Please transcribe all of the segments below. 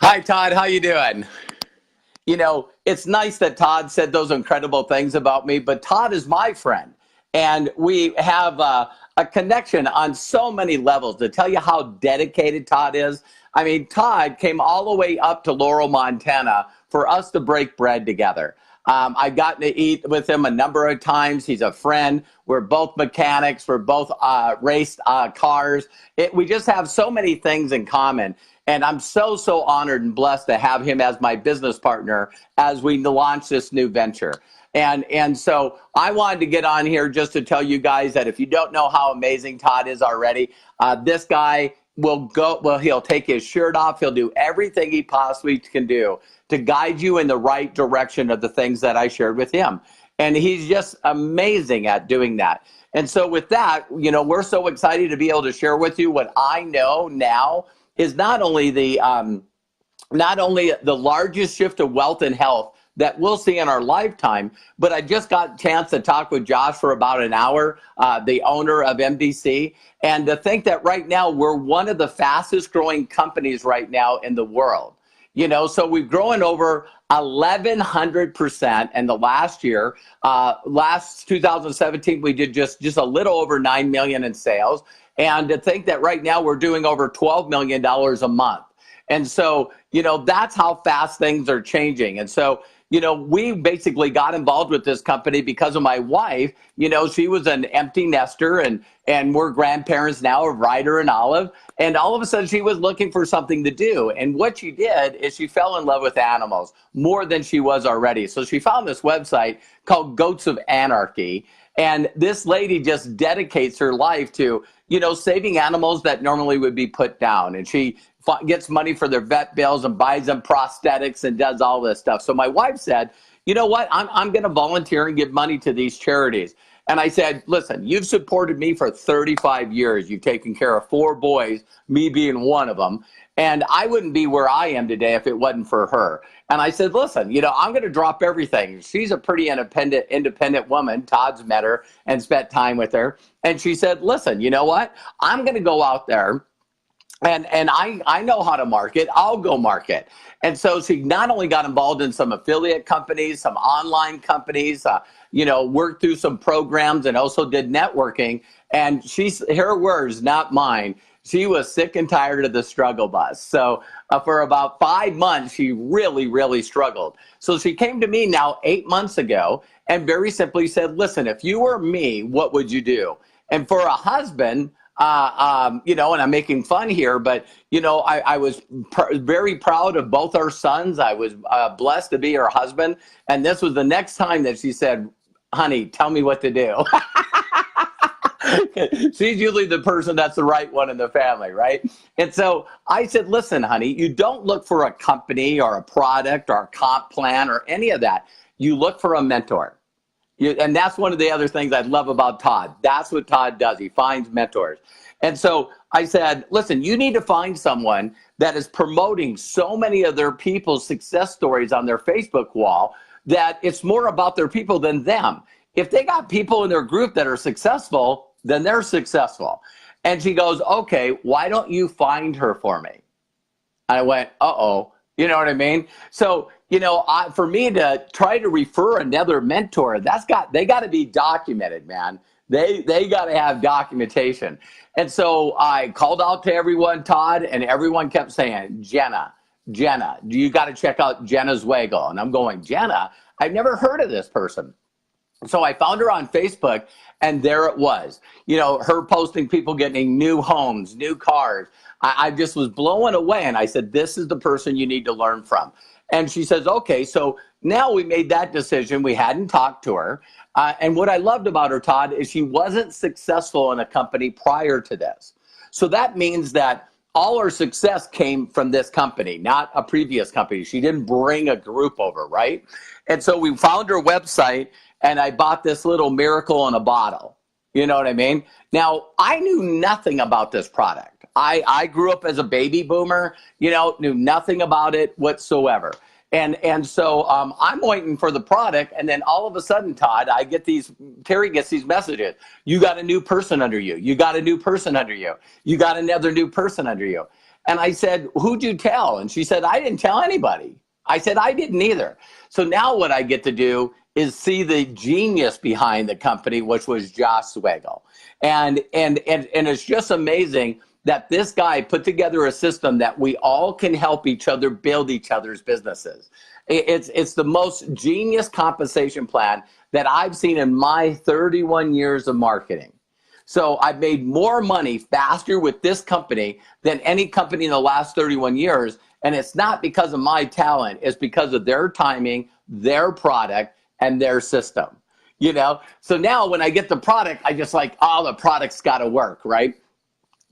Hi, Todd. How you doing? It's nice that Todd said those incredible things about me, but Todd is my friend. And we have a connection on so many levels. To tell you how dedicated Todd is, I mean, Todd came all the way up to Laurel, Montana for us to break bread together. I've gotten to eat with him a number of times. He's a friend. We're both mechanics. We're both raced cars. We just have so many things in common. And I'm so honored and blessed to have him as my business partner as we launch this new venture. And so I wanted to get on here just to tell you guys that if you don't know how amazing Todd is already, this guy he'll take his shirt off. He'll do everything he possibly can do to guide you in the right direction of the things that I shared with him. And he's just amazing at doing that. And so with that, we're so excited to be able to share with you what I know now is not only the largest shift of wealth and health that we'll see in our lifetime, but I just got a chance to talk with Josh for about an hour, the owner of MDC, and to think that right now we're one of the fastest growing companies right now in the world. So we've grown over 1,100% in the last year. Last 2017, we did just a little over 9 million in sales. And to think that right now we're doing over $12 million a month. And so, that's how fast things are changing. And so, we basically got involved with this company because of my wife. She was an empty nester and we're grandparents now of Ryder and Olive. And all of a sudden she was looking for something to do. And what she did is she fell in love with animals more than she was already. So she found this website called Goats of Anarchy. And this lady just dedicates her life to, saving animals that normally would be put down. And she gets money for their vet bills and buys them prosthetics and does all this stuff. So my wife said, you know what, I'm going to volunteer and give money to these charities. And I said, listen, you've supported me for 35 years. You've taken care of 4 boys, me being one of them. And I wouldn't be where I am today if it wasn't for her. And I said, listen, I'm going to drop everything. She's a pretty independent woman. Todd's met her and spent time with her. And she said, listen, you know what? I'm going to go out there and I know how to market. I'll go market. And so she not only got involved in some affiliate companies, some online companies, worked through some programs and also did networking. And her words, not mine. She was sick and tired of the struggle bus. So for about 5 months, she really struggled. So she came to me now 8 months ago and very simply said, listen, if you were me, what would you do? And for a husband, and I'm making fun here, but, I was very proud of both our sons. I was blessed to be her husband. And this was the next time that she said, honey, tell me what to do. She's usually the person that's the right one in the family, right? And so I said, listen, honey, you don't look for a company or a product or a comp plan or any of that. You look for a mentor. And that's one of the other things I love about Todd. That's what Todd does. He finds mentors. And so I said, listen, you need to find someone that is promoting so many of their people's success stories on their Facebook wall that it's more about their people than them. If they got people in their group that are successful, then they're successful. And she goes, okay, why don't you find her for me? And I went, uh-oh, you know what I mean? So, for me to try to refer another mentor, they got to be documented, man. They got to have documentation. And so I called out to everyone, Todd, and everyone kept saying, Jenna, you got to check out Jenna's Waggle. And I'm going, Jenna? I've never heard of this person. So I found her on Facebook, and there it was. Her posting people getting new homes, new cars. I just was blown away, and I said, this is the person you need to learn from. And she says, okay, so now we made that decision. We hadn't talked to her. And what I loved about her, Todd, is she wasn't successful in a company prior to this. So that means that all her success came from this company, not a previous company. She didn't bring a group over, right? And so we found her website, and I bought this little miracle in a bottle. You know what I mean? Now, I knew nothing about this product. I grew up as a baby boomer, knew nothing about it whatsoever. And so I'm waiting for the product, and then all of a sudden, Todd, Terry gets these messages. You got a new person under you. You got a new person under you. You got another new person under you. And I said, who'd you tell? And she said, I didn't tell anybody. I said, I didn't either. So now what I get to do is see the genius behind the company, which was Josh Swagel. And it's just amazing that this guy put together a system that we all can help each other build each other's businesses. It's the most genius compensation plan that I've seen in my 31 years of marketing. So I've made more money faster with this company than any company in the last 31 years. And it's not because of my talent, it's because of their timing, their product, and their system. You know, so now when I get the product, I just like, oh, the product's got to work, right?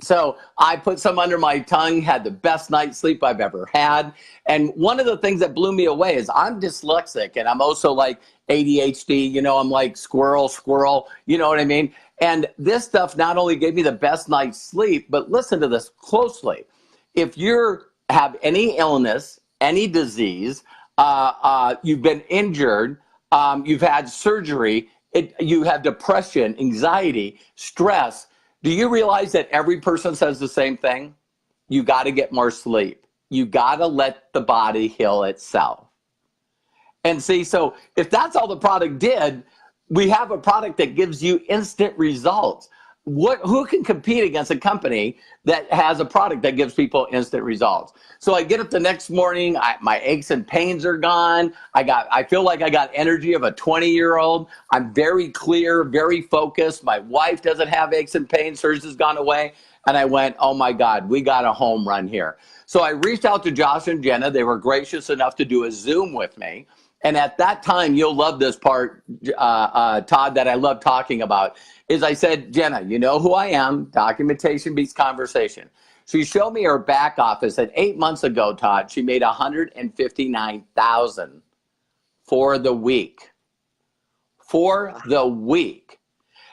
So I put some under my tongue, had the best night's sleep I've ever had. And one of the things that blew me away is I'm dyslexic and I'm also like ADHD, you know, I'm like squirrel, you know what I mean? And this stuff not only gave me the best night's sleep, but listen to this closely. If you have any illness, any disease, you've been injured, you've had surgery, you have depression, anxiety, stress, do you realize that every person says the same thing? You got to get more sleep. You got to let the body heal itself. And see, so if that's all the product did, we have a product that gives you instant results. Who can compete against a company that has a product that gives people instant results? So I get up the next morning, my aches and pains are gone. I feel like I got energy of a 20-year-old. I'm very clear, very focused. My wife doesn't have aches and pains. Hers has gone away. And I went, oh my God, we got a home run here. So I reached out to Josh and Jenna. They were gracious enough to do a Zoom with me. And at that time, you'll love this part, Todd, that I love talking about, is I said, Jenna, you know who I am. Documentation beats conversation. She showed me her back office, and 8 months ago, Todd, she made $159,000 for the week. For the week.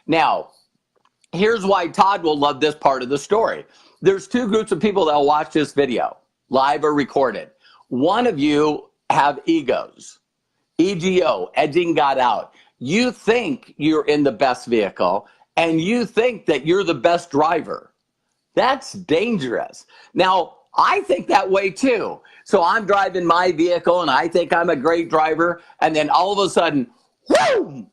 Now, here's why Todd will love this part of the story. There's two groups of people that will watch this video, live or recorded. One of you have egos. EGO, edging God out. You think you're in the best vehicle and you think that you're the best driver. That's dangerous. Now, I think that way too. So I'm driving my vehicle and I think I'm a great driver. And then all of a sudden, whoo,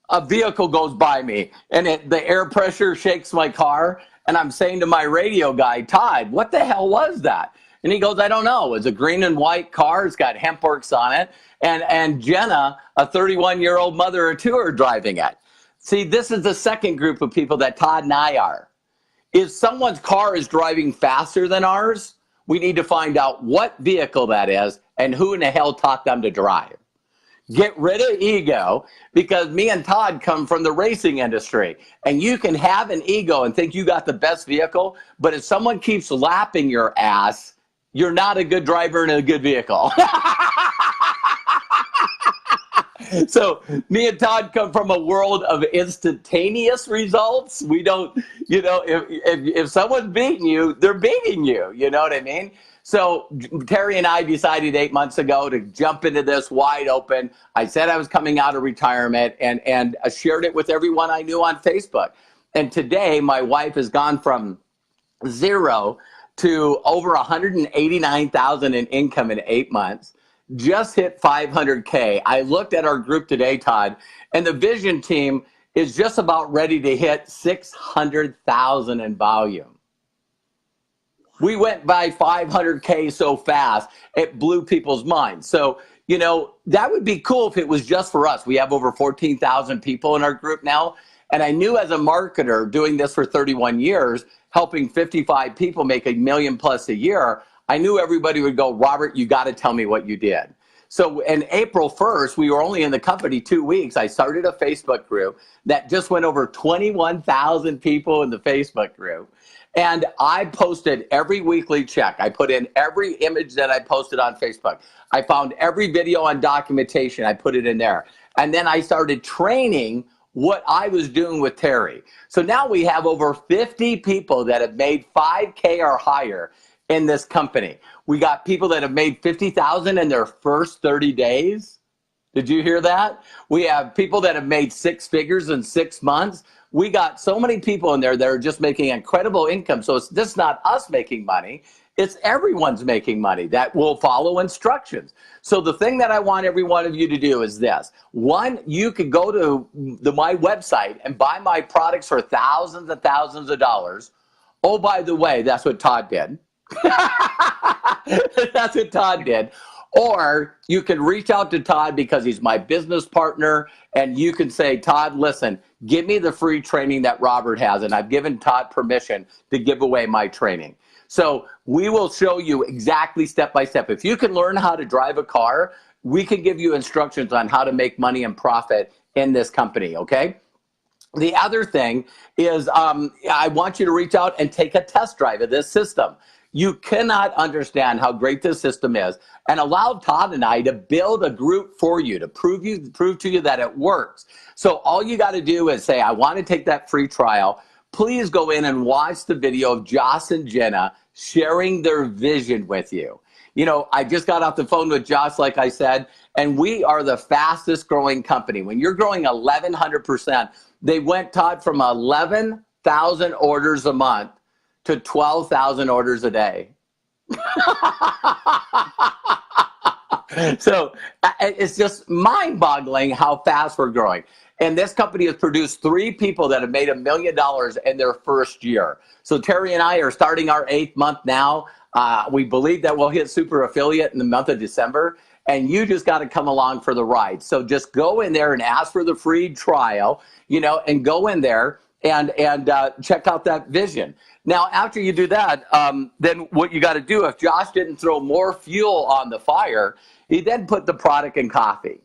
a vehicle goes by me and the air pressure shakes my car. And I'm saying to my radio guy, Todd, what the hell was that? And he goes, I don't know. It's a green and white car. It's got Hempworks on it. And Jenna, a 31-year-old mother of two, are driving it. See, this is the second group of people that Todd and I are. If someone's car is driving faster than ours, we need to find out what vehicle that is and who in the hell taught them to drive. Get rid of ego, because me and Todd come from the racing industry. And you can have an ego and think you got the best vehicle, but if someone keeps lapping your ass, you're not a good driver in a good vehicle. So me and Todd come from a world of instantaneous results. We don't, you know, if someone's beating you, they're beating you. You know what I mean? So Terry and I decided 8 months ago to jump into this wide open. I said I was coming out of retirement and I shared it with everyone I knew on Facebook. And today my wife has gone from zero to over 189,000 in income in 8 months. Just hit 500K. I looked at our group today, Todd, and the vision team is just about ready to hit 600,000 in volume. We went by 500K so fast, it blew people's minds. So, you know, that would be cool if it was just for us. We have over 14,000 people in our group now. And I knew as a marketer doing this for 31 years, helping 55 people make $1 million plus a year, I knew everybody would go, Robert, you got to tell me what you did. So in April 1st, we were only in the company 2 weeks. I started a Facebook group that just went over 21,000 people in the Facebook group. And I posted every weekly check. I put in every image that I posted on Facebook. I found every video on documentation. I put it in there. And then I started training what I was doing with Terry. So now we have over 50 people that have made 5K or higher in this company. We got people that have made 50,000 in their first 30 days. Did you hear that? We have people that have made 6 figures in 6 months. We got so many people in there that are just making incredible income. So it's just not us making money. It's everyone's making money that will follow instructions. So the thing that I want every one of you to do is this. One, you could go to my website and buy my products for thousands and thousands of dollars. Oh, by the way, that's what Todd did. That's what Todd did. Or you can reach out to Todd because he's my business partner, and you can say, Todd, listen, give me the free training that Robert has, and I've given Todd permission to give away my training. So we will show you exactly step by step. If you can learn how to drive a car, we can give you instructions on how to make money and profit in this company, okay? The other thing is I want you to reach out and take a test drive of this system. You cannot understand how great this system is, and allow Todd and I to build a group for you to prove to you that it works. So all you got to do is say, I want to take that free trial. Please go in and watch the video of Josh and Jenna sharing their vision with you. You know, I just got off the phone with Josh, like I said, and we are the fastest growing company. When you're growing 1,100%, they went, Todd, from 11,000 orders a month to 12,000 orders a day. So it's just mind-boggling how fast we're growing. And this company has produced 3 people that have made $1 million in their first year. So Terry and I are starting our 8th month now. We believe that we'll hit super affiliate in the month of December. And you just got to come along for the ride. So just go in there and ask for the free trial, you know, and go in there and check out that vision. Now, after you do that, then what you got to do, if Josh didn't throw more fuel on the fire, he then put the product in coffee.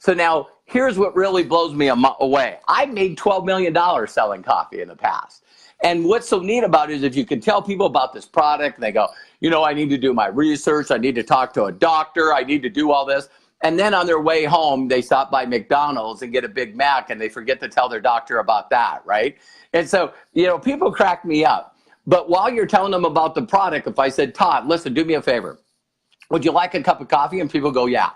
So now, here's what really blows me away. I made $12 million selling coffee in the past. And what's so neat about it is if you can tell people about this product, and they go, you know, I need to do my research, I need to talk to a doctor, I need to do all this. And then on their way home, they stop by McDonald's and get a Big Mac, and they forget to tell their doctor about that, right? And so, you know, people crack me up. But while you're telling them about the product, if I said, Todd, listen, do me a favor. Would you like a cup of coffee? And people go, yeah.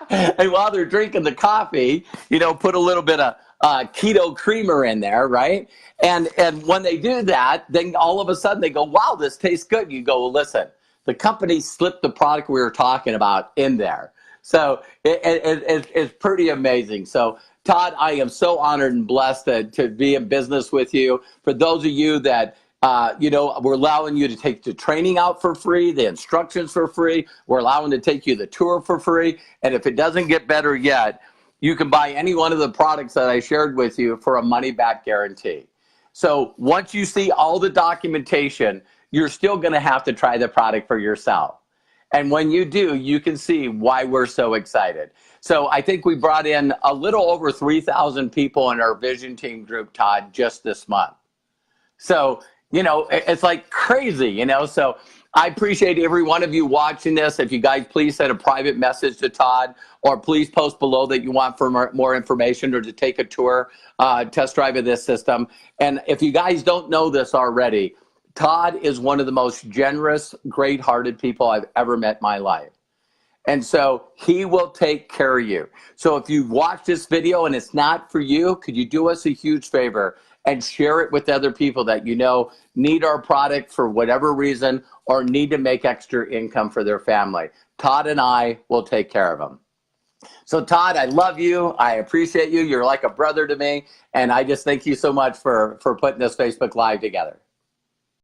And while they're drinking the coffee, you know, put a little bit of keto creamer in there, right? And when they do that, then all of a sudden they go, wow, this tastes good. You go, well, listen, the company slipped the product we were talking about in there. So it's pretty amazing. So Todd, I am so honored and blessed to be in business with you. For those of you that, you know, we're allowing you to take the training out for free, the instructions for free. We're allowing to take you the tour for free. And if it doesn't get better yet, you can buy any one of the products that I shared with you for a money-back guarantee. So once you see all the documentation, you're still going to have to try the product for yourself. And when you do, you can see why we're so excited. So I think we brought in a little over 3,000 people in our Vision Team group, Todd, just this month. So, you know, it's like crazy, you know. So I appreciate every one of you watching this. If you guys please send a private message to Todd, or please post below that you want for more information or to take a tour, test drive of this system. And if you guys don't know this already, Todd is one of the most generous, great-hearted people I've ever met in my life. And so he will take care of you. So if you've watched this video and it's not for you, could you do us a huge favor and share it with other people that you know need our product for whatever reason or need to make extra income for their family? Todd and I will take care of them. So Todd, I love you. I appreciate you. You're like a brother to me. And I just thank you so much for putting this Facebook Live together.